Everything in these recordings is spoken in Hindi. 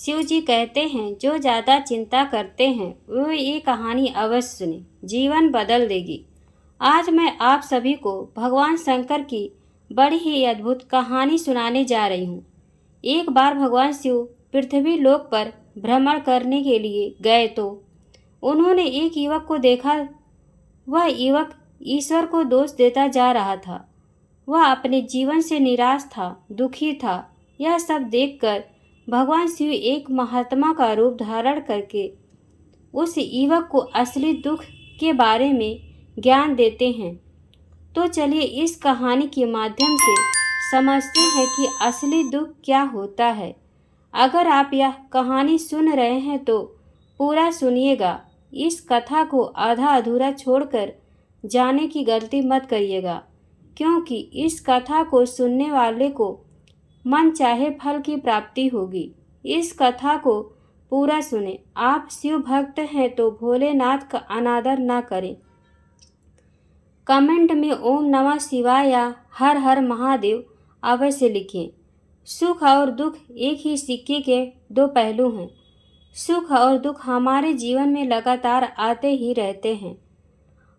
शिव जी कहते हैं, जो ज़्यादा चिंता करते हैं वो ये कहानी अवश्य सुने, जीवन बदल देगी। आज मैं आप सभी को भगवान शंकर की बड़ी ही अद्भुत कहानी सुनाने जा रही हूँ। एक बार भगवान शिव पृथ्वी लोक पर भ्रमण करने के लिए गए तो उन्होंने एक युवक को देखा। वह युवक ईश्वर को दोष देता जा रहा था। वह अपने जीवन से निराश था, दुखी था। यह सब देखकर भगवान शिव एक महात्मा का रूप धारण करके उस युवक को असली दुख के बारे में ज्ञान देते हैं। तो चलिए इस कहानी के माध्यम से समझते हैं कि असली दुख क्या होता है। अगर आप यह कहानी सुन रहे हैं तो पूरा सुनिएगा। इस कथा को आधा अधूरा छोड़कर जाने की गलती मत करिएगा, क्योंकि इस कथा को सुनने वाले को मन चाहे फल की प्राप्ति होगी। इस कथा को पूरा सुने। आप शिव भक्त हैं तो भोलेनाथ का अनादर ना करें। कमेंट में ओम नमः शिवाय या हर हर महादेव अवश्य लिखें। सुख और दुख एक ही सिक्के के दो पहलू हैं। सुख और दुख हमारे जीवन में लगातार आते ही रहते हैं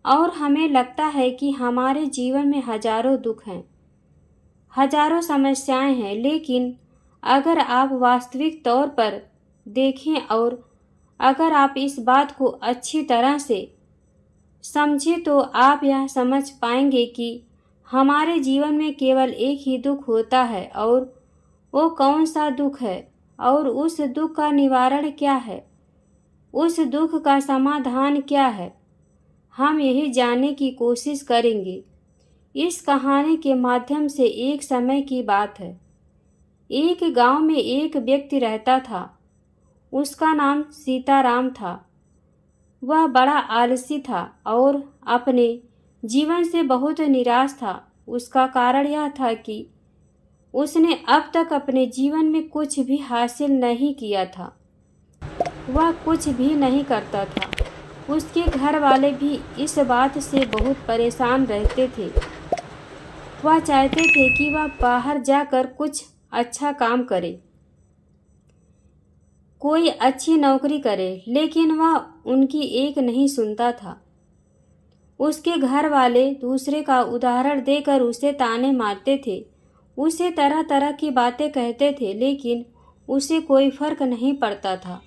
और हमें लगता है कि हमारे जीवन में हजारों दुख हैं, हजारों समस्याएं हैं। लेकिन अगर आप वास्तविक तौर पर देखें और अगर आप इस बात को अच्छी तरह से समझें तो आप यह समझ पाएंगे कि हमारे जीवन में केवल एक ही दुख होता है। और वो कौन सा दुख है और उस दुख का निवारण क्या है, उस दुख का समाधान क्या है, हम यही जानने की कोशिश करेंगे। इस कहानी के माध्यम से एक समय की बात है। एक गांव में एक व्यक्ति रहता था। उसका नाम सीताराम था। वह बड़ा आलसी था और अपने जीवन से बहुत निराश था। उसका कारण यह था कि उसने अब तक अपने जीवन में कुछ भी हासिल नहीं किया था। वह कुछ भी नहीं करता था। उसके घर वाले भी इस बात से बहुत परेशान रहते थे। वह चाहते थे कि वह बाहर जाकर कुछ अच्छा काम करे, कोई अच्छी नौकरी करे, लेकिन वह उनकी एक नहीं सुनता था। उसके घर वाले दूसरे का उदाहरण देकर उसे ताने मारते थे, उसे तरह तरह की बातें कहते थे, लेकिन उसे कोई फर्क नहीं पड़ता था।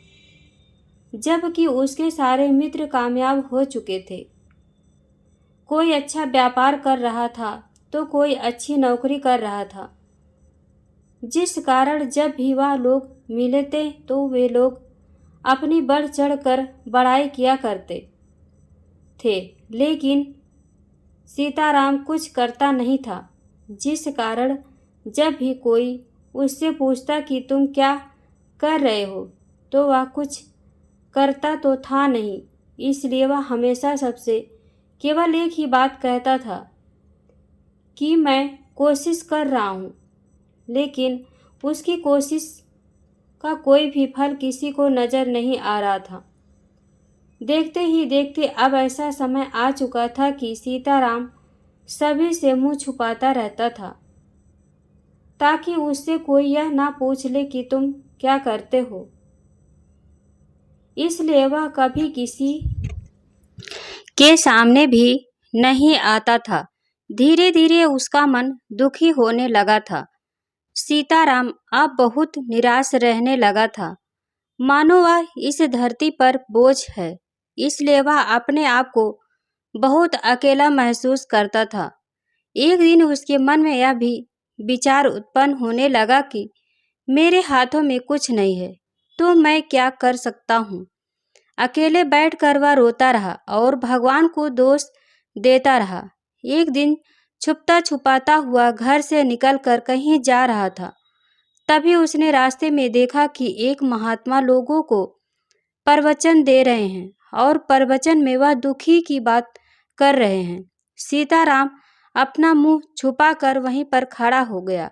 जबकि उसके सारे मित्र कामयाब हो चुके थे। कोई अच्छा व्यापार कर रहा था तो कोई अच्छी नौकरी कर रहा था, जिस कारण जब भी वह लोग मिलते तो वे लोग अपनी बढ़ चढ़ कर बड़ाई किया करते थे। लेकिन सीताराम कुछ करता नहीं था, जिस कारण जब भी कोई उससे पूछता कि तुम क्या कर रहे हो तो वह कुछ करता तो था नहीं। इसलिए वह हमेशा सबसे केवल एक ही बात कहता था कि मैं कोशिश कर रहा हूँ, लेकिन उसकी कोशिश का कोई भी फल किसी को नज़र नहीं आ रहा था। देखते ही देखते अब ऐसा समय आ चुका था कि सीताराम सभी से मुंह छुपाता रहता था, ताकि उससे कोई यह ना पूछ ले कि तुम क्या करते हो। इसलिए वह कभी किसी के सामने भी नहीं आता था। धीरे धीरे उसका मन दुखी होने लगा था। सीताराम अब बहुत निराश रहने लगा था, मानो वह इस धरती पर बोझ है। इसलिए वह अपने आप को बहुत अकेला महसूस करता था। एक दिन उसके मन में यह भी विचार उत्पन्न होने लगा कि मेरे हाथों में कुछ नहीं है तो मैं क्या कर सकता हूँ। अकेले बैठकर वह रोता रहा और भगवान को दोष देता रहा। एक दिन छुपता छुपाता हुआ घर से निकलकर कहीं जा रहा था। तभी उसने रास्ते में देखा कि एक महात्मा लोगों को प्रवचन दे रहे हैं और प्रवचन में वह दुखी की बात कर रहे हैं। सीताराम अपना मुंह छुपाकर वहीं पर खड़ा हो गया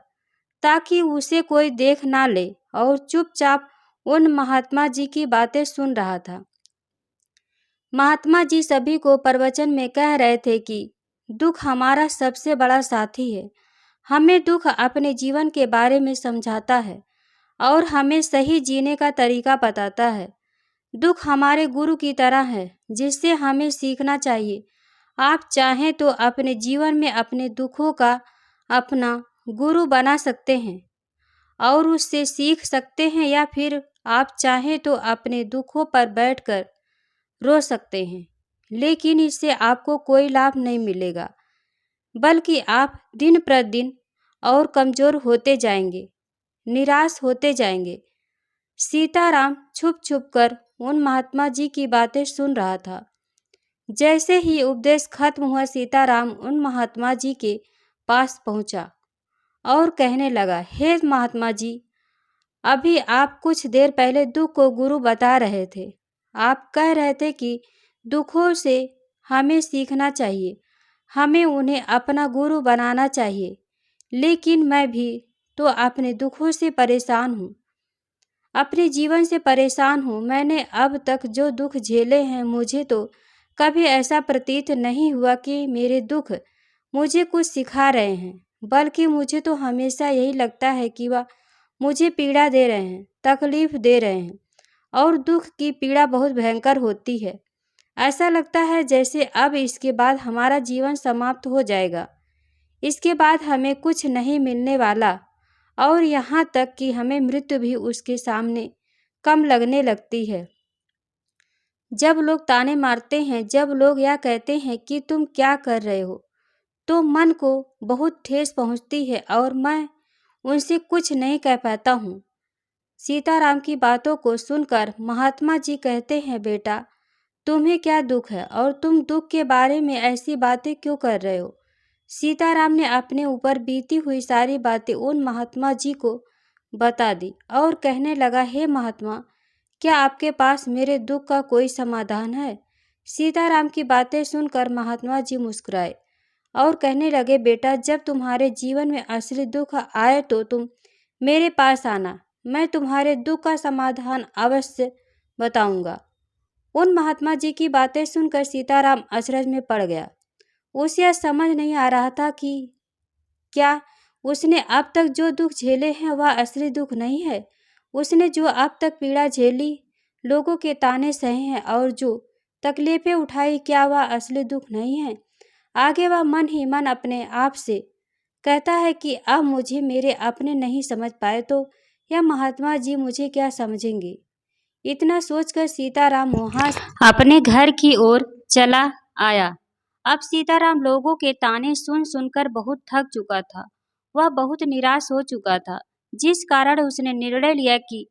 ताकि उसे कोई देख ना ले और चुपचाप उन महात्मा जी की बातें सुन रहा था। महात्मा जी सभी को प्रवचन में कह रहे थे कि दुख हमारा सबसे बड़ा साथी है। हमें दुख अपने जीवन के बारे में समझाता है और हमें सही जीने का तरीका बताता है। दुख हमारे गुरु की तरह है जिससे हमें सीखना चाहिए। आप चाहें तो अपने जीवन में अपने दुखों का अपना गुरु बना सकते हैं और उससे सीख सकते हैं, या फिर आप चाहें तो अपने दुखों पर बैठकर रो सकते हैं, लेकिन इससे आपको कोई लाभ नहीं मिलेगा, बल्कि आप दिन प्रतिदिन और कमज़ोर होते जाएंगे, निराश होते जाएंगे। सीताराम छुप छुप कर उन महात्मा जी की बातें सुन रहा था। जैसे ही उपदेश खत्म हुआ, सीताराम उन महात्मा जी के पास पहुंचा और कहने लगा, हे महात्मा जी, अभी आप कुछ देर पहले दुख को गुरु बता रहे थे। आप कह रहे थे कि दुखों से हमें सीखना चाहिए, हमें उन्हें अपना गुरु बनाना चाहिए, लेकिन मैं भी तो अपने दुखों से परेशान हूँ, अपने जीवन से परेशान हूँ। मैंने अब तक जो दुख झेले हैं, मुझे तो कभी ऐसा प्रतीत नहीं हुआ कि मेरे दुख मुझे कुछ सिखा रहे हैं, बल्कि मुझे तो हमेशा यही लगता है कि वह मुझे पीड़ा दे रहे हैं, तकलीफ दे रहे हैं। और दुख की पीड़ा बहुत भयंकर होती है। ऐसा लगता है जैसे अब इसके बाद हमारा जीवन समाप्त हो जाएगा, इसके बाद हमें कुछ नहीं मिलने वाला, और यहाँ तक कि हमें मृत्यु भी उसके सामने कम लगने लगती है। जब लोग ताने मारते हैं, जब लोग यह कहते हैं कि तुम क्या कर रहे हो, तो मन को बहुत ठेस पहुँचती है और मैं उनसे कुछ नहीं कह पाता हूँ। सीताराम की बातों को सुनकर महात्मा जी कहते हैं, बेटा, तुम्हें क्या दुख है और तुम दुख के बारे में ऐसी बातें क्यों कर रहे हो? सीताराम ने अपने ऊपर बीती हुई सारी बातें उन महात्मा जी को बता दी और कहने लगा, हे महात्मा, क्या आपके पास मेरे दुख का कोई समाधान है? सीताराम की बातें सुनकर महात्मा जी मुस्कुराए और कहने लगे, बेटा, जब तुम्हारे जीवन में असली दुख आए तो तुम मेरे पास आना, मैं तुम्हारे दुख का समाधान अवश्य बताऊंगा। उन महात्मा जी की बातें सुनकर सीताराम अचरज में पड़ गया। उसे यह समझ नहीं आ रहा था कि क्या उसने अब तक जो दुख झेले हैं वह असली दुख नहीं है। उसने जो अब तक पीड़ा झेली, लोगों के ताने सहे हैं और जो तकलीफें उठाई, क्या वह असली दुख नहीं है? आगे वह मन ही मन अपने आप से कहता है कि अब मुझे मेरे अपने नहीं समझ पाए तो यह महात्मा जी मुझे क्या समझेंगे। इतना सोचकर सीताराम वहां अपने घर की ओर चला आया। अब सीताराम लोगों के ताने सुन सुनकर बहुत थक चुका था। वह बहुत निराश हो चुका था, जिस कारण उसने निर्णय लिया कि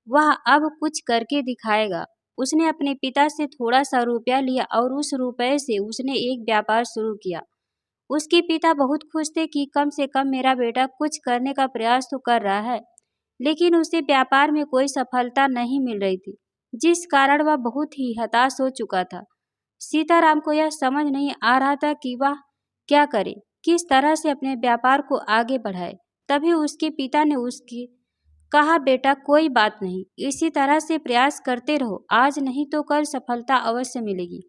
वह अब कुछ करके दिखाएगा। उसने अपने पिता से थोड़ा सा रुपया लिया और उस रुपये से उसने एक व्यापार शुरू किया। उसके पिता बहुत खुश थे कि कम से कम मेरा बेटा कुछ करने का प्रयास तो कर रहा है, लेकिन उसे व्यापार में कोई सफलता नहीं मिल रही थी, जिस कारण वह बहुत ही हताश हो चुका था। सीताराम को यह समझ नहीं आ रहा था कि वह क्या करे, किस तरह से अपने व्यापार को आगे बढ़ाए। तभी उसके पिता ने उसकी कहा, बेटा, कोई बात नहीं, इसी तरह से प्रयास करते रहो, आज नहीं तो कल सफलता अवश्य मिलेगी।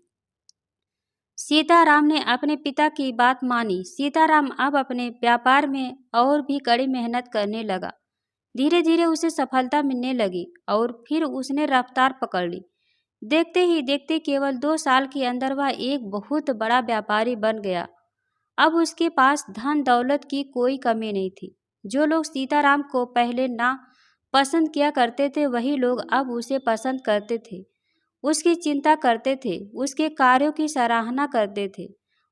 सीताराम ने अपने पिता की बात मानी। सीताराम अब अपने व्यापार में और भी कड़ी मेहनत करने लगा। धीरे धीरे उसे सफलता मिलने लगी और फिर उसने रफ्तार पकड़ ली। देखते ही देखते केवल 2 साल के अंदर वह एक बहुत बड़ा व्यापारी बन गया। अब उसके पास धन दौलत की कोई कमी नहीं थी। जो लोग सीताराम को पहले ना पसंद किया करते थे, वही लोग अब उसे पसंद करते थे, उसकी चिंता करते थे, उसके कार्यों की सराहना करते थे।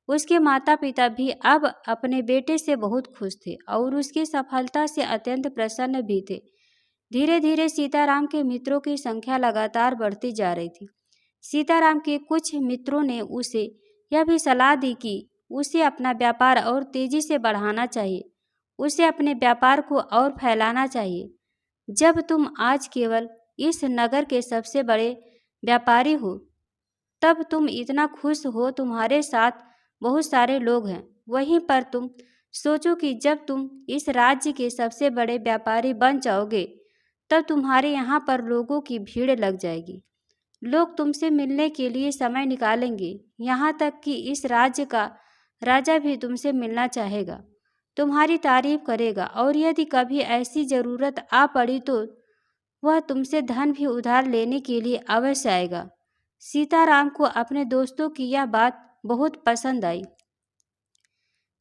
उसके माता पिता भी अब अपने बेटे से बहुत खुश थे और उसकी सफलता से अत्यंत प्रसन्न भी थे। धीरे धीरे सीताराम के मित्रों की संख्या लगातार बढ़ती जा रही थी। सीताराम के कुछ मित्रों ने उसे यह भी सलाह दी कि उसे अपना व्यापार और तेजी से बढ़ाना चाहिए, उसे अपने व्यापार को और फैलाना चाहिए। जब तुम आज केवल इस नगर के सबसे बड़े व्यापारी हो, तब तुम इतना खुश हो, तुम्हारे साथ बहुत सारे लोग हैं। वहीं पर तुम सोचो कि जब तुम इस राज्य के सबसे बड़े व्यापारी बन जाओगे, तब तुम्हारे यहाँ पर लोगों की भीड़ लग जाएगी। लोग तुमसे मिलने के लिए समय निकालेंगे, यहाँ तक कि इस राज्य का राजा भी तुमसे मिलना चाहेगा। तुम्हारी तारीफ करेगा और यदि कभी ऐसी जरूरत आ पड़ी तो वह तुमसे धन भी उधार लेने के लिए अवश्य आएगा। सीताराम को अपने दोस्तों की यह बात बहुत पसंद आई।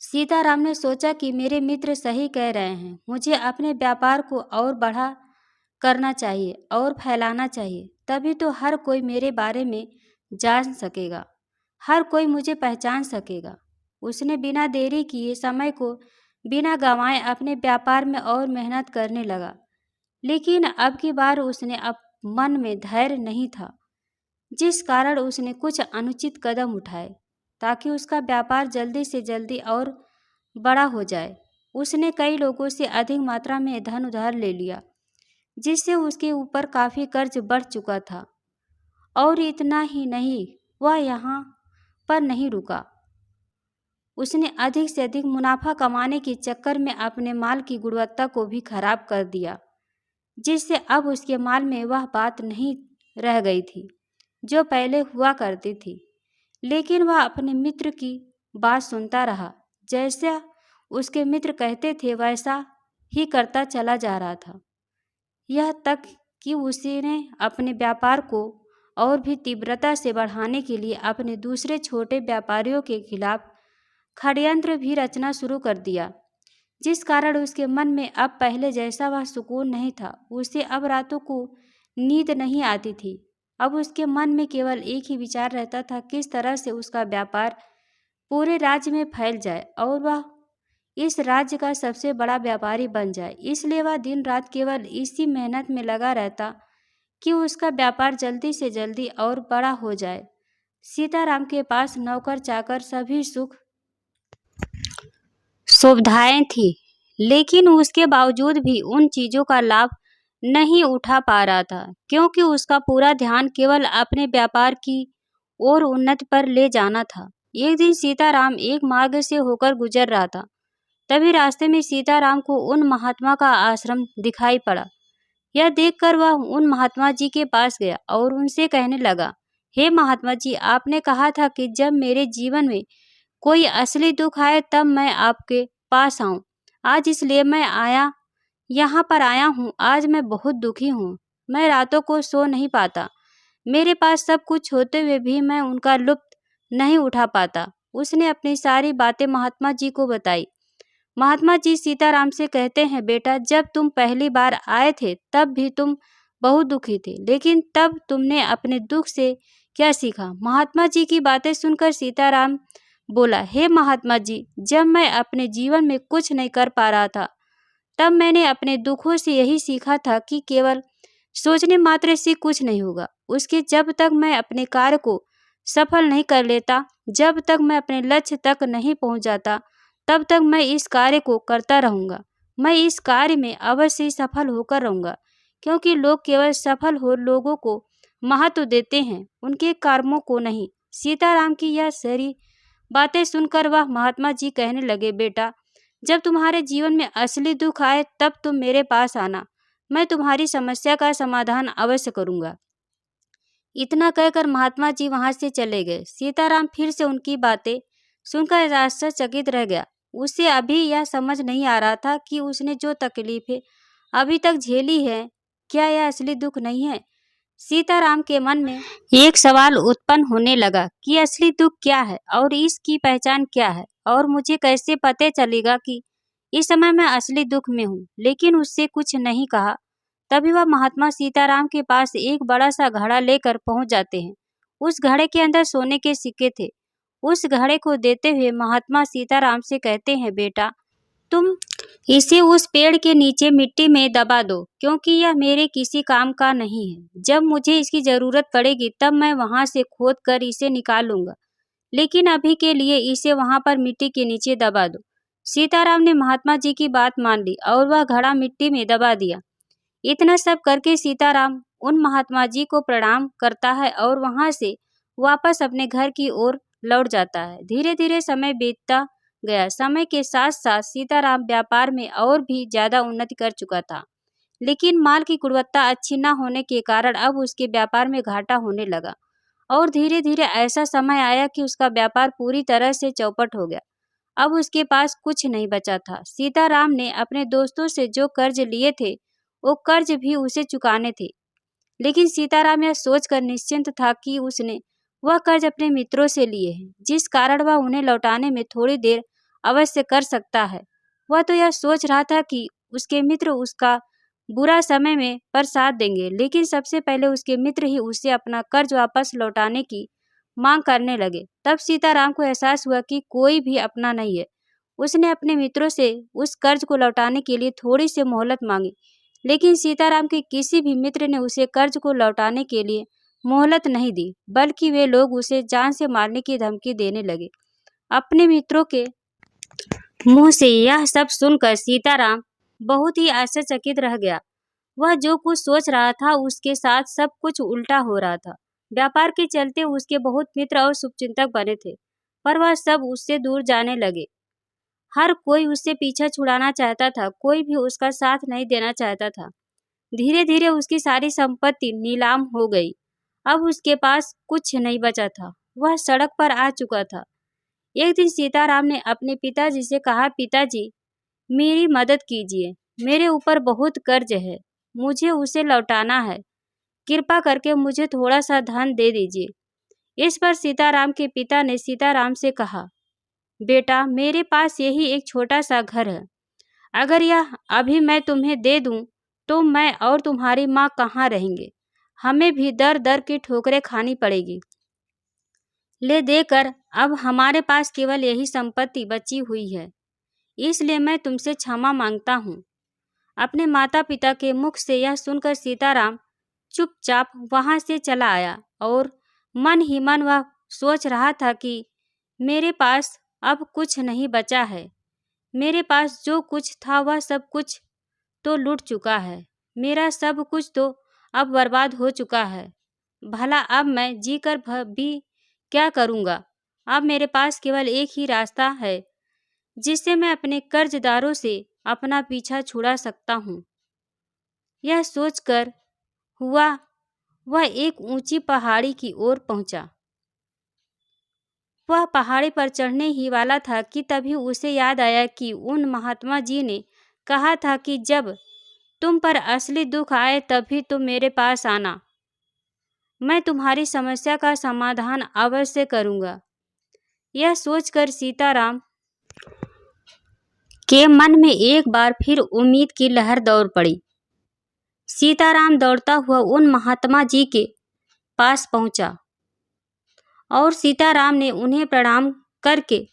सीताराम ने सोचा कि मेरे मित्र सही कह रहे हैं, मुझे अपने व्यापार को और बढ़ा करना चाहिए और फैलाना चाहिए, तभी तो हर कोई मेरे बारे में जान सकेगा, हर कोई मुझे पहचान सकेगा। उसने बिना देरी किए समय को बिना गंवाए अपने व्यापार में और मेहनत करने लगा। लेकिन अब की बार उसने अब मन में धैर्य नहीं था, जिस कारण उसने कुछ अनुचित कदम उठाए ताकि उसका व्यापार जल्दी से जल्दी और बड़ा हो जाए। उसने कई लोगों से अधिक मात्रा में धन उधार ले लिया, जिससे उसके ऊपर काफ़ी कर्ज बढ़ चुका था। और इतना ही नहीं, वह यहाँ पर नहीं रुका। उसने अधिक से अधिक मुनाफा कमाने के चक्कर में अपने माल की गुणवत्ता को भी खराब कर दिया, जिससे अब उसके माल में वह बात नहीं रह गई थी जो पहले हुआ करती थी। लेकिन वह अपने मित्र की बात सुनता रहा। जैसा उसके मित्र कहते थे वैसा ही करता चला जा रहा था, यह तक कि उसने अपने व्यापार को और भी तीव्रता से बढ़ाने के लिए अपने दूसरे छोटे व्यापारियों के खिलाफ षड्यंत्र भी रचना शुरू कर दिया, जिस कारण उसके मन में अब पहले जैसा वह सुकून नहीं था। उसे अब रातों को नींद नहीं आती थी। अब उसके मन में केवल एक ही विचार रहता था, किस तरह से उसका व्यापार पूरे राज्य में फैल जाए और वह इस राज्य का सबसे बड़ा व्यापारी बन जाए। इसलिए वह दिन रात केवल इसी मेहनत में लगा रहता कि उसका व्यापार जल्दी से जल्दी और बड़ा हो जाए। सीताराम के पास नौकर चाकर सभी सुख सुविधाएं थी, लेकिन उसके बावजूद भी उन चीज़ों का लाभ नहीं उठा पा रहा था, क्योंकि उसका पूरा ध्यान केवल अपने व्यापार की ओर उन्नति पर ले जाना था। एक दिन सीताराम एक मार्ग से होकर गुजर रहा था। तभी रास्ते में सीताराम को उन महात्मा का आश्रम दिखाई पड़ा। यह देखकर वह उन महात्मा जी के पास गया और उनसे कहने लगा, हे महात्मा जी, आपने कहा था कि जब मेरे जीवन में कोई असली दुख आए तब मैं आपके पास आऊं। आज इसलिए मैं यहाँ पर आया हूँ। आज मैं बहुत दुखी हूँ। मैं रातों को सो नहीं पाता। मेरे पास सब कुछ होते हुए भी मैं उनका लुत्फ नहीं उठा पाता। उसने अपनी सारी बातें महात्मा जी को बताई। महात्मा जी सीताराम से कहते हैं, बेटा, जब तुम पहली बार आए थे तब भी तुम बहुत दुखी थे, लेकिन तब तुमने अपने दुख से क्या सीखा? महात्मा जी की बातें सुनकर सीताराम बोला, हे महात्मा जी, जब मैं अपने जीवन में कुछ नहीं कर पा रहा था तब मैंने अपने दुखों से यही सीखा था कि केवल सोचने मात्र से कुछ नहीं होगा। उसके जब तक मैं अपने कार्य को सफल नहीं कर लेता, जब तक मैं अपने लक्ष्य तक नहीं पहुंच जाता, तब तक मैं इस कार्य को करता रहूँगा। मैं इस कार्य में अवश्य सफल होकर रहूँगा, क्योंकि लोग केवल सफल हो लोगों को महत्व देते हैं, उनके कर्मों को नहीं। सीताराम की यह सारी बातें सुनकर वह महात्मा जी कहने लगे, बेटा, जब तुम्हारे जीवन में असली दुख आए तब तुम मेरे पास आना। मैं तुम्हारी समस्या का समाधान अवश्य करूँगा। इतना कहकर महात्मा जी वहाँ से चले गए। सीताराम फिर से उनकी बातें सुनकर आश्चर्यचकित रह गया। उसे अभी यह समझ नहीं आ रहा था कि उसने जो तकलीफें अभी तक झेली है, क्या यह असली दुख नहीं है? सीताराम के मन में एक सवाल उत्पन्न होने लगा कि असली दुख क्या है और इसकी पहचान क्या है, और मुझे कैसे पता चलेगा कि इस समय मैं असली दुख में हूँ। लेकिन उससे कुछ नहीं कहा। तभी वह महात्मा सीताराम के पास एक बड़ा सा घड़ा लेकर पहुंच जाते हैं। उस घड़े के अंदर सोने के सिक्के थे। उस घड़े को देते हुए महात्मा सीताराम से कहते हैं, बेटा, तुम इसे उस पेड़ के नीचे मिट्टी में दबा दो, क्योंकि यह मेरे किसी काम का नहीं है। जब मुझे इसकी जरूरत पड़ेगी तब मैं वहां से खोद कर इसे निकालूंगा, लेकिन अभी के लिए इसे वहां पर मिट्टी के नीचे दबा दो। सीताराम ने महात्मा जी की बात मान ली और वह घड़ा मिट्टी में दबा दिया। इतना सब करके सीताराम उन महात्मा जी को प्रणाम करता है और वहां से वापस अपने घर की ओर लौट जाता है। धीरे धीरे समय बीतता गया। समय के साथ साथ सीताराम व्यापार में और भी ज्यादा उन्नति कर चुका था, लेकिन माल की गुणवत्ता अच्छी न होने के कारण अब उसके व्यापार में घाटा होने लगा और धीरे धीरे ऐसा समय आया कि उसका व्यापार पूरी तरह से चौपट हो गया। अब उसके पास कुछ नहीं बचा था। सीताराम ने अपने दोस्तों से जो कर्ज लिए थे वो कर्ज भी उसे चुकाने थे, लेकिन सीताराम यह सोचकर निश्चिंत था कि उसने वह कर्ज अपने मित्रों से लिए हैं, जिस कारण वह उन्हें लौटाने में थोड़ी देर अवश्य कर सकता है। वह तो यह सोच रहा था कि उसके मित्र उसका बुरा समय में पर साथ देंगे, लेकिन सबसे पहले उसके मित्र ही उसे अपना कर्ज वापस लौटाने की मांग करने लगे। तब सीताराम को एहसास हुआ कि कोई भी अपना नहीं है। उसने अपने मित्रों से उस कर्ज को लौटाने के लिए थोड़ी सी मोहलत मांगी, लेकिन सीताराम के किसी भी मित्र ने उसे कर्ज को लौटाने के लिए मोहलत नहीं दी, बल्कि वे लोग उसे जान से मारने की धमकी देने लगे। अपने मित्रों के मुंह से यह सब सुनकर सीताराम बहुत ही आश्चर्यचकित रह गया। वह जो कुछ सोच रहा था उसके साथ सब कुछ उल्टा हो रहा था। व्यापार के चलते उसके बहुत मित्र और शुभचिंतक बने थे, पर वह सब उससे दूर जाने लगे। हर कोई उससे पीछा छुड़ाना चाहता था, कोई भी उसका साथ नहीं देना चाहता था। धीरे धीरे उसकी सारी संपत्ति नीलाम हो गई। अब उसके पास कुछ नहीं बचा था। वह सड़क पर आ चुका था। एक दिन सीताराम ने अपने पिताजी से कहा, पिताजी, मेरी मदद कीजिए, मेरे ऊपर बहुत कर्ज है, मुझे उसे लौटाना है, कृपा करके मुझे थोड़ा सा धन दे दीजिए। इस पर सीताराम के पिता ने सीताराम से कहा, बेटा, मेरे पास यही एक छोटा सा घर है, अगर यह अभी मैं तुम्हें दे दूं तो मैं और तुम्हारी माँ कहाँ रहेंगे? हमें भी दर दर की ठोकरें खानी पड़ेगी। ले देकर अब हमारे पास केवल यही संपत्ति बची हुई है, इसलिए मैं तुमसे क्षमा मांगता हूँ। अपने माता पिता के मुख से यह सुनकर सीताराम चुपचाप वहां से चला आया और मन ही मन वह सोच रहा था कि मेरे पास अब कुछ नहीं बचा है। मेरे पास जो कुछ था वह सब कुछ तो लूट चुका है। मेरा सब कुछ तो अब बर्बाद हो चुका है। भला अब मैं जीकर भी क्या करूँगा? अब मेरे पास केवल एक ही रास्ता है जिससे मैं अपने कर्जदारों से अपना पीछा छुड़ा सकता हूँ। यह सोचकर हुआ वह एक ऊंची पहाड़ी की ओर पहुंचा। वह पहाड़ी पर चढ़ने ही वाला था कि तभी उसे याद आया कि उन महात्मा जी ने कहा था कि जब तुम पर असली दुख आए तभी तुम मेरे पास आना, मैं तुम्हारी समस्या का समाधान अवश्य करूंगा। यह सोचकर सीताराम के मन में एक बार फिर उम्मीद की लहर दौड़ पड़ी। सीताराम दौड़ता हुआ उन महात्मा जी के पास पहुंचा और सीताराम ने उन्हें प्रणाम करके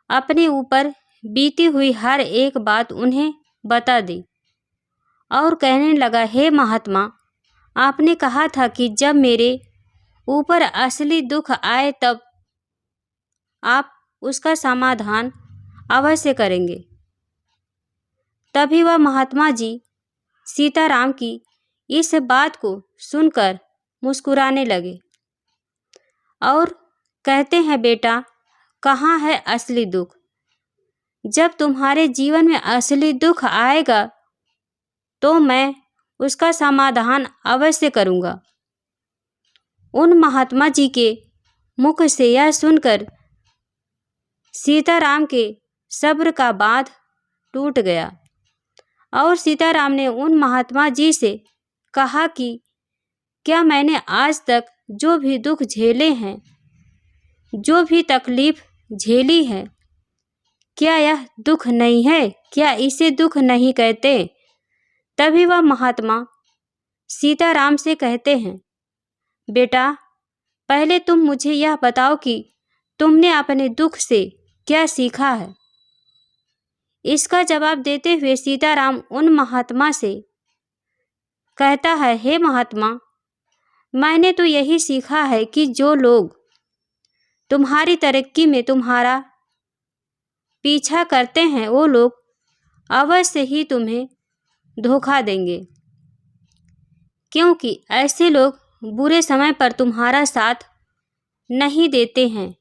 अपने ऊपर बीती हुई हर एक बात उन्हें बता दी और कहने लगा, हे महात्मा, आपने कहा था कि जब मेरे ऊपर असली दुख आए तब आप उसका समाधान अवश्य करेंगे। तभी वह महात्मा जी सीताराम की इस बात को सुनकर मुस्कुराने लगे और कहते हैं, बेटा, कहाँ है असली दुख? जब तुम्हारे जीवन में असली दुख आएगा तो मैं उसका समाधान अवश्य करूँगा। उन महात्मा जी के मुख से यह सुनकर सीताराम के सब्र का बांध टूट गया और सीताराम ने उन महात्मा जी से कहा कि क्या मैंने आज तक जो भी दुख झेले हैं, जो भी तकलीफ झेली है, क्या यह दुख नहीं है? क्या इसे दुख नहीं कहते? तभी वह महात्मा सीताराम से कहते हैं, बेटा, पहले तुम मुझे यह बताओ कि तुमने अपने दुख से क्या सीखा है। इसका जवाब देते हुए सीताराम उन महात्मा से कहता है, हे महात्मा, मैंने तो यही सीखा है कि जो लोग तुम्हारी तरक्की में तुम्हारा पीछा करते हैं वो लोग अवश्य ही तुम्हें धोखा देंगे, क्योंकि ऐसे लोग बुरे समय पर तुम्हारा साथ नहीं देते हैं,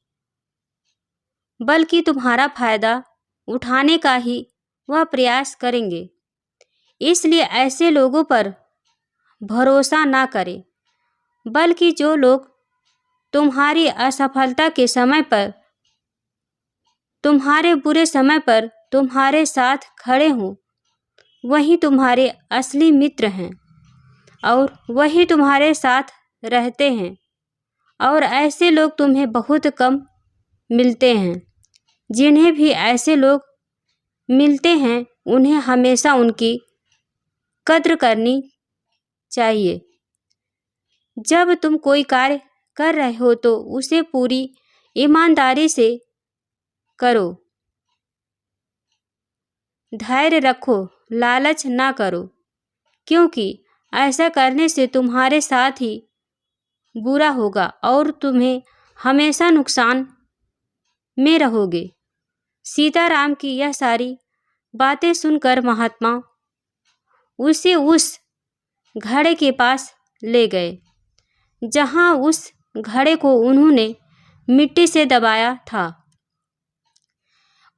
बल्कि तुम्हारा फायदा उठाने का ही वह प्रयास करेंगे। इसलिए ऐसे लोगों पर भरोसा ना करें, बल्कि जो लोग तुम्हारी असफलता के समय पर तुम्हारे बुरे समय पर तुम्हारे साथ खड़े हों, वही तुम्हारे असली मित्र हैं और वही तुम्हारे साथ रहते हैं। और ऐसे लोग तुम्हें बहुत कम मिलते हैं। जिन्हें भी ऐसे लोग मिलते हैं उन्हें हमेशा उनकी कद्र करनी चाहिए। जब तुम कोई कार्य कर रहे हो तो उसे पूरी ईमानदारी से करो। धैर्य रखो, लालच ना करो, क्योंकि ऐसा करने से तुम्हारे साथ ही बुरा होगा और तुम्हें हमेशा नुकसान में रहोगे। सीताराम की यह सारी बातें सुनकर महात्मा उसे उस घड़े के पास ले गए जहां उस घड़े को उन्होंने मिट्टी से दबाया था।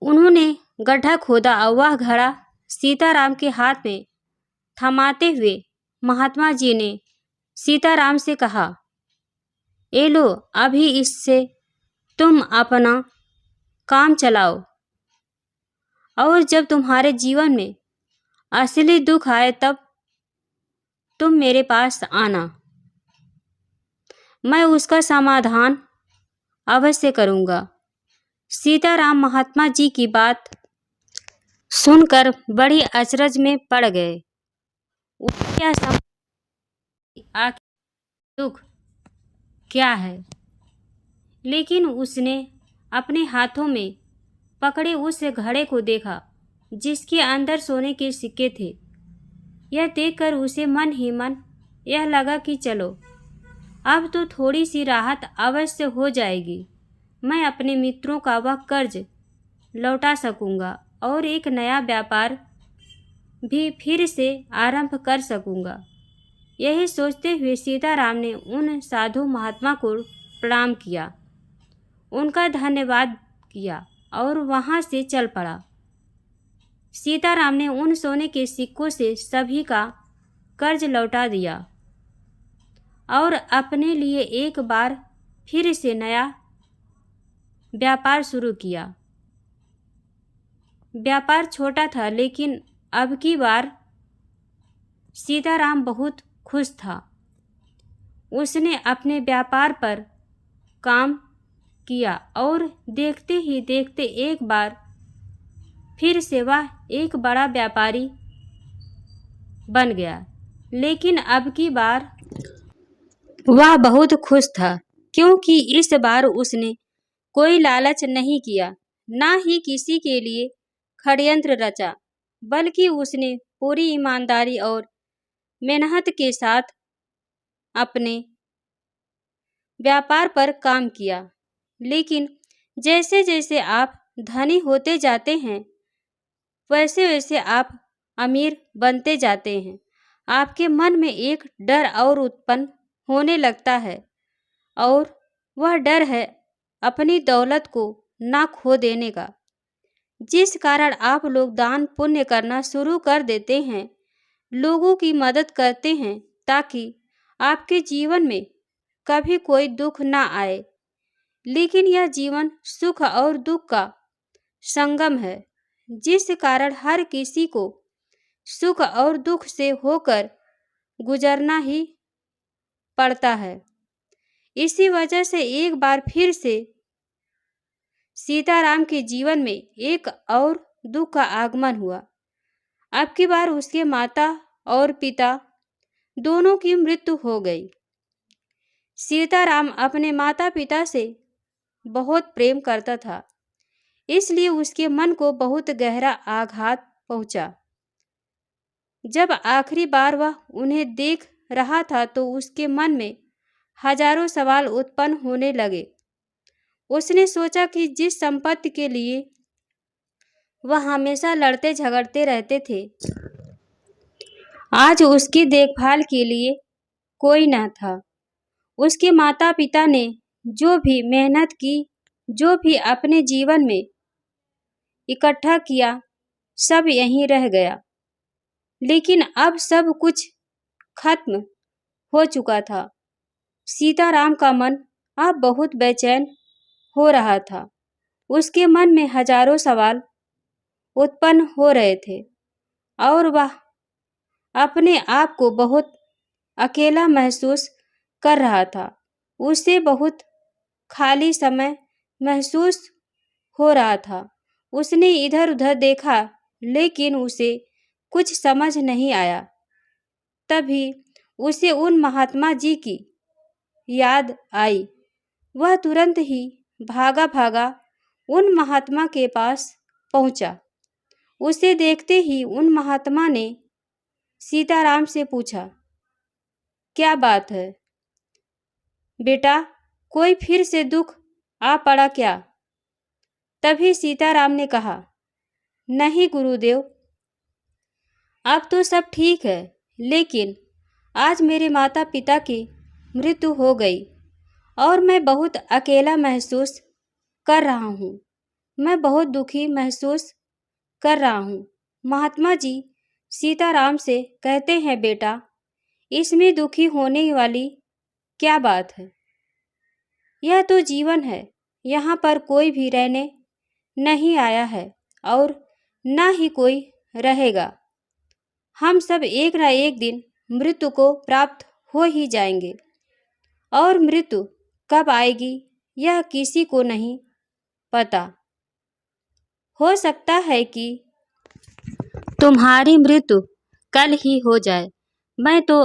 उन्होंने गड्ढा खोदा और वह घड़ा सीताराम के हाथ में थमाते हुए महात्मा जी ने सीताराम से कहा, ए लो, अभी इससे तुम अपना काम चलाओ और जब तुम्हारे जीवन में असली दुख आए तब तुम मेरे पास आना। मैं उसका समाधान अवश्य करूँगा। सीताराम महात्मा जी की बात सुनकर बड़ी अचरज में पड़ गए। उन्हें यह समझ आखिर दुख क्या है, लेकिन उसने अपने हाथों में पकड़े उस घड़े को देखा जिसके अंदर सोने के सिक्के थे। यह देखकर उसे मन ही मन यह लगा कि चलो अब तो थोड़ी सी राहत अवश्य हो जाएगी। मैं अपने मित्रों का वह कर्ज लौटा सकूंगा और एक नया व्यापार भी फिर से आरंभ कर सकूंगा। यही सोचते हुए सीताराम ने उन साधु महात्मा को प्रणाम किया, उनका धन्यवाद किया और वहां से चल पड़ा। सीताराम ने उन सोने के सिक्कों से सभी का कर्ज लौटा दिया और अपने लिए एक बार फिर से नया व्यापार शुरू किया। व्यापार छोटा था, लेकिन अब की बार सीताराम बहुत खुश था। उसने अपने व्यापार पर काम किया और देखते ही देखते एक बार फिर से वह एक बड़ा व्यापारी बन गया। लेकिन अब की बार वह बहुत खुश था, क्योंकि इस बार उसने कोई लालच नहीं किया, ना ही किसी के लिए षड्यंत्र रचा, बल्कि उसने पूरी ईमानदारी और मेहनत के साथ अपने व्यापार पर काम किया। लेकिन जैसे जैसे आप धनी होते जाते हैं, वैसे वैसे आप अमीर बनते जाते हैं। आपके मन में एक डर और उत्पन्न होने लगता है, और वह डर है अपनी दौलत को ना खो देने का, जिस कारण आप लोग दान पुण्य करना शुरू कर देते हैं, लोगों की मदद करते हैं, ताकि आपके जीवन में कभी कोई दुख ना आए। लेकिन यह जीवन सुख और दुख का संगम है, जिस कारण हर किसी को सुख और दुख से होकर गुजरना ही पड़ता है। इसी वजह से एक बार फिर से सीताराम के जीवन में एक और दुख का आगमन हुआ। अब की बार उसके माता और पिता दोनों की मृत्यु हो गई। सीताराम अपने माता पिता से बहुत प्रेम करता था, इसलिए उसके मन को बहुत गहरा आघात पहुंचा। जब आखिरी बार वह उन्हें देख रहा था तो उसके मन में हजारों सवाल उत्पन्न होने लगे। उसने सोचा कि जिस संपत्ति के लिए वह हमेशा लड़ते झगड़ते रहते थे, आज उसकी देखभाल के लिए कोई न था। उसके माता पिता ने जो भी मेहनत की, जो भी अपने जीवन में इकट्ठा किया, सब यहीं रह गया। लेकिन अब सब कुछ खत्म हो चुका था। सीताराम का मन अब बहुत बेचैन हो रहा था। उसके मन में हजारों सवाल उत्पन्न हो रहे थे और वह अपने आप को बहुत अकेला महसूस कर रहा था। उसे बहुत खाली समय महसूस हो रहा था। उसने इधर उधर देखा लेकिन उसे कुछ समझ नहीं आया। तभी उसे उन महात्मा जी की याद आई। वह तुरंत ही भागा भागा उन महात्मा के पास पहुंचा। उसे देखते ही उन महात्मा ने सीताराम से पूछा, क्या बात है बेटा, कोई फिर से दुख आ पड़ा क्या? तभी सीताराम ने कहा, नहीं गुरुदेव, अब तो सब ठीक है, लेकिन आज मेरे माता पिता की मृत्यु हो गई और मैं बहुत अकेला महसूस कर रहा हूँ। मैं बहुत दुखी महसूस कर रहा हूँ। महात्मा जी सीताराम से कहते हैं, बेटा, इसमें दुखी होने वाली क्या बात है? यह तो जीवन है। यहाँ पर कोई भी रहने नहीं आया है और ना ही कोई रहेगा। हम सब एक न एक दिन मृत्यु को प्राप्त हो ही जाएंगे और मृत्यु कब आएगी यह किसी को नहीं पता। हो सकता है कि तुम्हारी मृत्यु कल ही हो जाए। मैं तो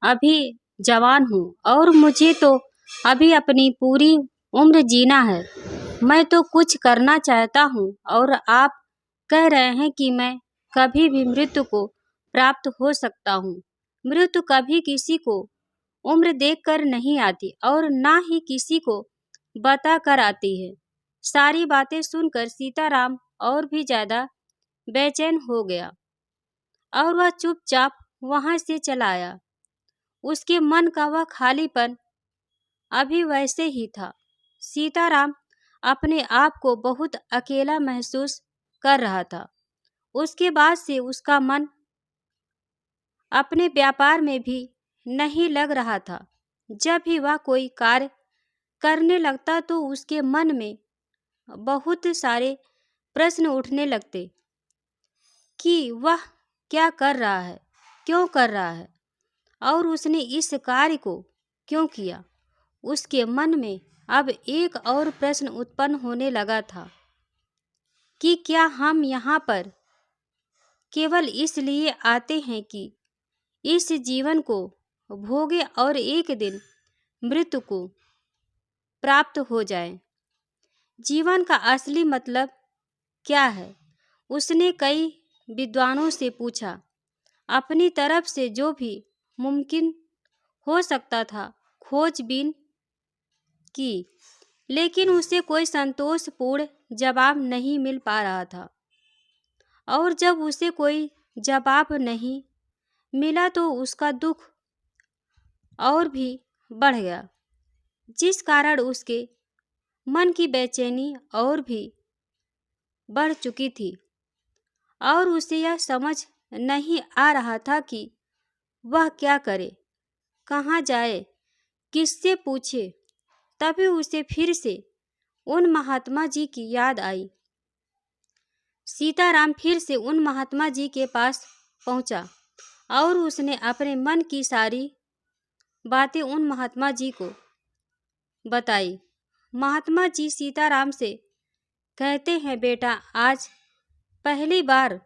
अभी जवान हूँ और मुझे तो अभी अपनी पूरी उम्र जीना है। मैं तो कुछ करना चाहता हूँ और आप कह रहे हैं कि मैं कभी भी मृत्यु को प्राप्त हो सकता हूँ। मृत्यु कभी किसी को उम्र देखकर नहीं आती और ना ही किसी को बता कर आती है। सारी बातें सुनकर सीताराम और भी ज्यादा बेचैन हो गया और वह चुपचाप वहां से चला आया। उसके मन का वह खालीपन अभी वैसे ही था। सीताराम अपने आप को बहुत अकेला महसूस कर रहा था। उसके बाद से उसका मन अपने व्यापार में भी नहीं लग रहा था। जब भी वह कोई कार्य करने लगता तो उसके मन में बहुत सारे प्रश्न उठने लगते कि वह क्या कर रहा है, क्यों कर रहा है और उसने इस कार्य को क्यों किया। उसके मन में अब एक और प्रश्न उत्पन्न होने लगा था कि क्या हम यहाँ पर केवल इसलिए आते हैं कि इस जीवन को भोगे और एक दिन मृत्यु को प्राप्त हो जाए। जीवन का असली मतलब क्या है? उसने कई विद्वानों से पूछा। अपनी तरफ से जो भी मुमकिन हो सकता था खोजबीन की, लेकिन उसे कोई संतोषपूर्ण जवाब नहीं मिल पा रहा था। और जब उसे कोई जवाब नहीं मिला तो उसका दुख और भी बढ़ गया, जिस कारण उसके मन की बेचैनी और भी बढ़ चुकी थी और उसे यह समझ नहीं आ रहा था कि वह क्या करे, कहाँ जाए, किससे पूछे। तभी उसे फिर से उन महात्मा जी की याद आई। सीताराम फिर से उन महात्मा जी के पास पहुंचा और उसने अपने मन की सारी बातें उन महात्मा जी को बताई। महात्मा जी सीताराम से कहते हैं, बेटा, आज पहली बार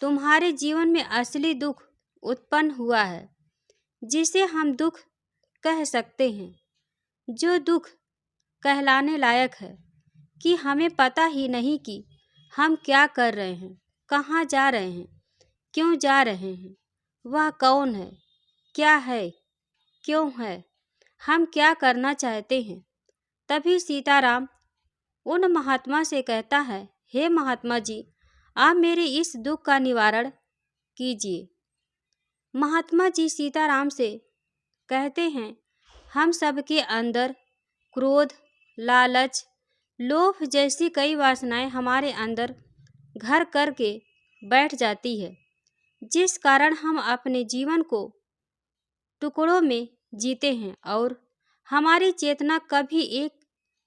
तुम्हारे जीवन में असली दुख उत्पन्न हुआ है, जिसे हम दुख कह सकते हैं, जो दुख कहलाने लायक है कि हमें पता ही नहीं कि हम क्या कर रहे हैं, कहाँ जा रहे हैं, क्यों जा रहे हैं, वह कौन है, क्या है, क्यों है, हम क्या करना चाहते हैं। तभी सीताराम उन महात्मा से कहता है, हे महात्मा जी, आप मेरे इस दुख का निवारण कीजिए। महात्मा जी सीताराम से कहते हैं, हम सबके अंदर क्रोध, लालच, लोभ जैसी कई वासनाएं हमारे अंदर घर करके बैठ जाती है, जिस कारण हम अपने जीवन को टुकड़ों में जीते हैं और हमारी चेतना कभी एक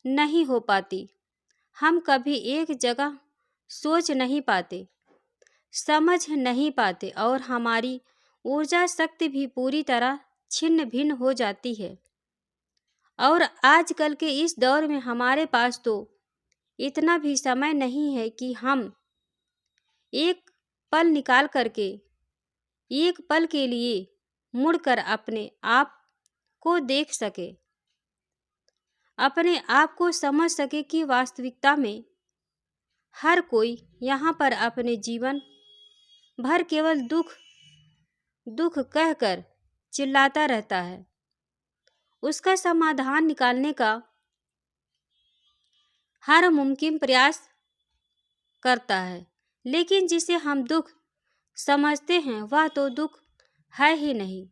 नहीं हो पाती। हम कभी एक जगह सोच नहीं पाते, समझ नहीं पाते और हमारी ऊर्जा शक्ति भी पूरी तरह छिन्न भिन्न हो जाती है। और आजकल के इस दौर में हमारे पास तो इतना भी समय नहीं है कि हम एक पल निकाल करके एक पल के लिए मुड़कर अपने आप को देख सके, अपने आप को समझ सके कि वास्तविकता में हर कोई यहाँ पर अपने जीवन भर केवल दुख दुख कहकर चिल्लाता रहता है। उसका समाधान निकालने का हर मुमकिन प्रयास करता है, लेकिन जिसे हम दुख समझते हैं वह तो दुख है ही नहीं।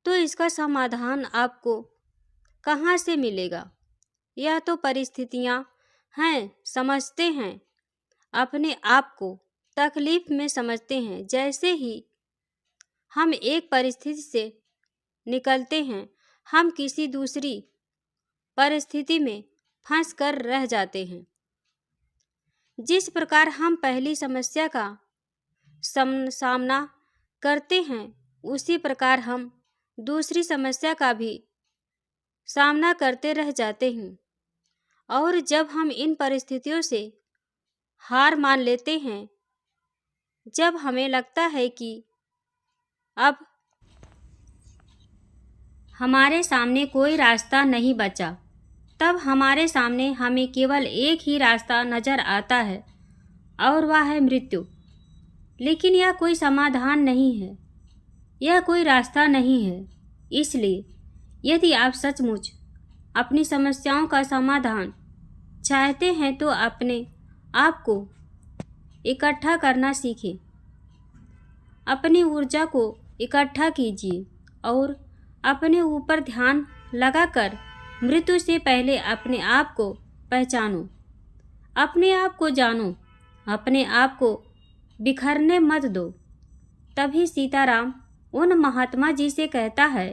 तो इसका समाधान आपको कहाँ से मिलेगा? यह तो परिस्थितियाँ हैं, समझते हैं, अपने आप को तकलीफ में समझते हैं। जैसे ही हम एक परिस्थिति से निकलते हैं, हम किसी दूसरी परिस्थिति में फंस कर रह जाते हैं। जिस प्रकार हम पहली समस्या का सामना करते हैं, उसी प्रकार हम दूसरी समस्या का भी सामना करते रह जाते हैं। और जब हम इन परिस्थितियों से हार मान लेते हैं, जब हमें लगता है कि अब हमारे सामने कोई रास्ता नहीं बचा, तब हमारे सामने हमें केवल एक ही रास्ता नजर आता है और वह है मृत्यु। लेकिन यह कोई समाधान नहीं है, यह कोई रास्ता नहीं है। इसलिए यदि आप सचमुच अपनी समस्याओं का समाधान चाहते हैं तो अपने आप को इकट्ठा करना सीखें, अपनी ऊर्जा को इकट्ठा कीजिए और अपने ऊपर ध्यान लगाकर मृत्यु से पहले अपने आप को पहचानो, अपने आप को जानो, अपने आप को बिखरने मत दो। तभी सीताराम उन महात्मा जी से कहता है,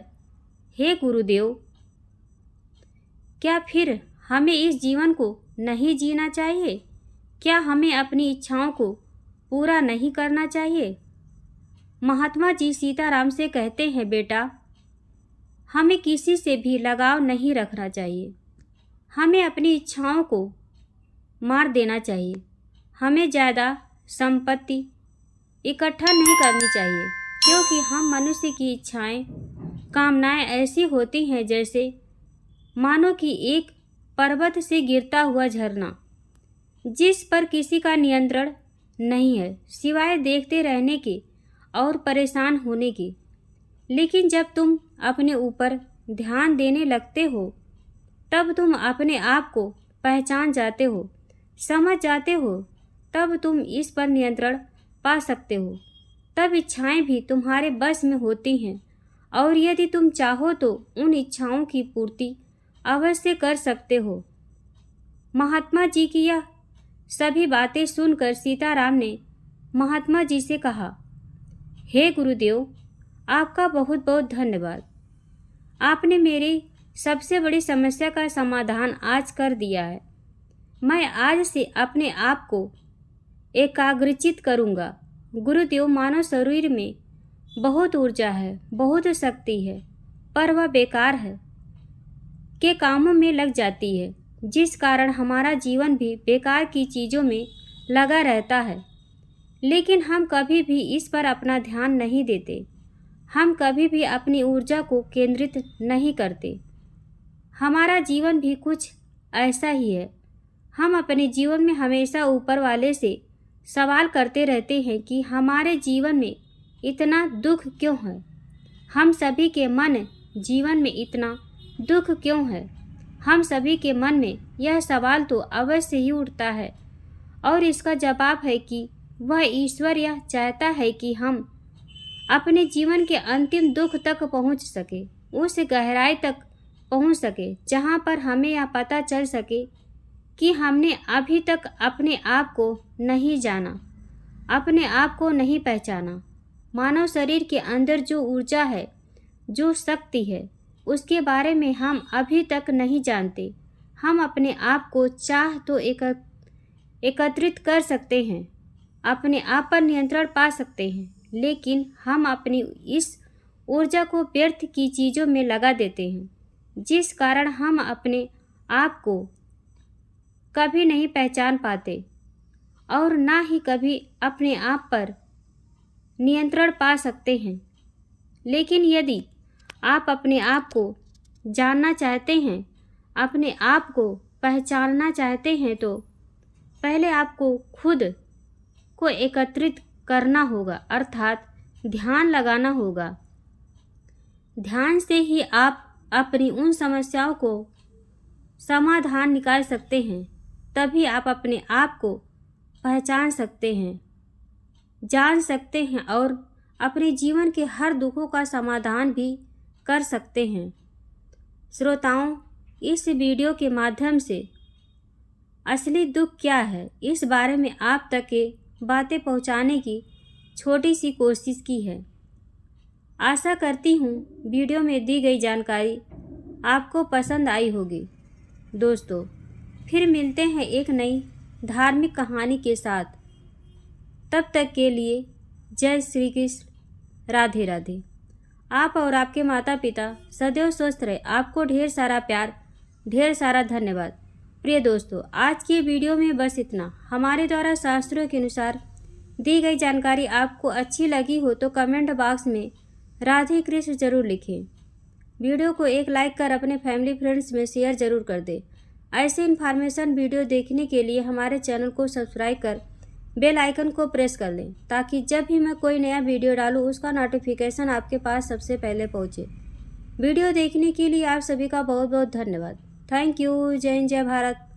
हे गुरुदेव, क्या फिर हमें इस जीवन को नहीं जीना चाहिए? क्या हमें अपनी इच्छाओं को पूरा नहीं करना चाहिए? महात्मा जी सीताराम से कहते हैं, बेटा, हमें किसी से भी लगाव नहीं रखना चाहिए। हमें अपनी इच्छाओं को मार देना चाहिए। हमें ज़्यादा संपत्ति इकट्ठा नहीं करनी चाहिए, क्योंकि हम मनुष्य की इच्छाएं, कामनाएं ऐसी होती हैं जैसे मानो कि एक पर्वत से गिरता हुआ झरना, जिस पर किसी का नियंत्रण नहीं है सिवाय देखते रहने के और परेशान होने के। लेकिन जब तुम अपने ऊपर ध्यान देने लगते हो, तब तुम अपने आप को पहचान जाते हो, समझ जाते हो, तब तुम इस पर नियंत्रण पा सकते हो। तब इच्छाएं भी तुम्हारे बस में होती हैं और यदि तुम चाहो तो उन इच्छाओं की पूर्ति अवश्य कर सकते हो। महात्मा जी की यह सभी बातें सुनकर सीताराम ने महात्मा जी से कहा, हे गुरुदेव, आपका बहुत बहुत धन्यवाद। आपने मेरी सबसे बड़ी समस्या का समाधान आज कर दिया है। मैं आज से अपने आप को एकाग्रचित करूँगा। गुरुदेव, मानव शरीर में बहुत ऊर्जा है, बहुत शक्ति है, पर वह बेकार है के कामों में लग जाती है, जिस कारण हमारा जीवन भी बेकार की चीज़ों में लगा रहता है। लेकिन हम कभी भी इस पर अपना ध्यान नहीं देते, हम कभी भी अपनी ऊर्जा को केंद्रित नहीं करते। हमारा जीवन भी कुछ ऐसा ही है। हम अपने जीवन में हमेशा ऊपर वाले से सवाल करते रहते हैं कि हमारे जीवन में इतना दुख क्यों है, हम सभी के मन जीवन में इतना दुख क्यों है। हम सभी के मन में यह सवाल तो अवश्य ही उठता है और इसका जवाब है कि वह ईश्वर यह चाहता है कि हम अपने जीवन के अंतिम दुख तक पहुंच सके, उस गहराई तक पहुंच सके जहां पर हमें यह पता चल सके कि हमने अभी तक अपने आप को नहीं जाना, अपने आप को नहीं पहचाना। मानव शरीर के अंदर जो ऊर्जा है, जो शक्ति है, उसके बारे में हम अभी तक नहीं जानते। हम अपने आप को चाह तो एकत्रित कर सकते हैं, अपने आप पर नियंत्रण पा सकते हैं, लेकिन हम अपनी इस ऊर्जा को व्यर्थ की चीज़ों में लगा देते हैं, जिस कारण हम अपने आप को कभी नहीं पहचान पाते और ना ही कभी अपने आप पर नियंत्रण पा सकते हैं। लेकिन यदि आप अपने आप को जानना चाहते हैं, अपने आप को पहचानना चाहते हैं, तो पहले आपको खुद को एकत्रित करना होगा, अर्थात ध्यान लगाना होगा। ध्यान से ही आप अपनी उन समस्याओं को समाधान निकाल सकते हैं। तभी आप अपने आप को पहचान सकते हैं, जान सकते हैं और अपने जीवन के हर दुखों का समाधान भी कर सकते हैं। श्रोताओं, इस वीडियो के माध्यम से असली दुख क्या है, इस बारे में आप तक के बातें पहुंचाने की छोटी सी कोशिश की है। आशा करती हूँ वीडियो में दी गई जानकारी आपको पसंद आई होगी। दोस्तों, फिर मिलते हैं एक नई धार्मिक कहानी के साथ। तब तक के लिए जय श्री कृष्ण, राधे राधे। आप और आपके माता पिता सदैव स्वस्थ रहे। आपको ढेर सारा प्यार, ढेर सारा धन्यवाद। प्रिय दोस्तों, आज की वीडियो में बस इतना। हमारे द्वारा शास्त्रों के अनुसार दी गई जानकारी आपको अच्छी लगी हो तो कमेंट बॉक्स में राधे कृष्ण जरूर लिखें। वीडियो को एक लाइक कर अपने फैमिली फ्रेंड्स में शेयर जरूर कर दें। ऐसे इन्फॉर्मेशन वीडियो देखने के लिए हमारे चैनल को सब्सक्राइब कर बेल आइकन को प्रेस कर लें, ताकि जब भी मैं कोई नया वीडियो डालूं उसका नोटिफिकेशन आपके पास सबसे पहले पहुंचे। वीडियो देखने के लिए आप सभी का बहुत बहुत धन्यवाद। Thank you. जय हिंद, जय भारत।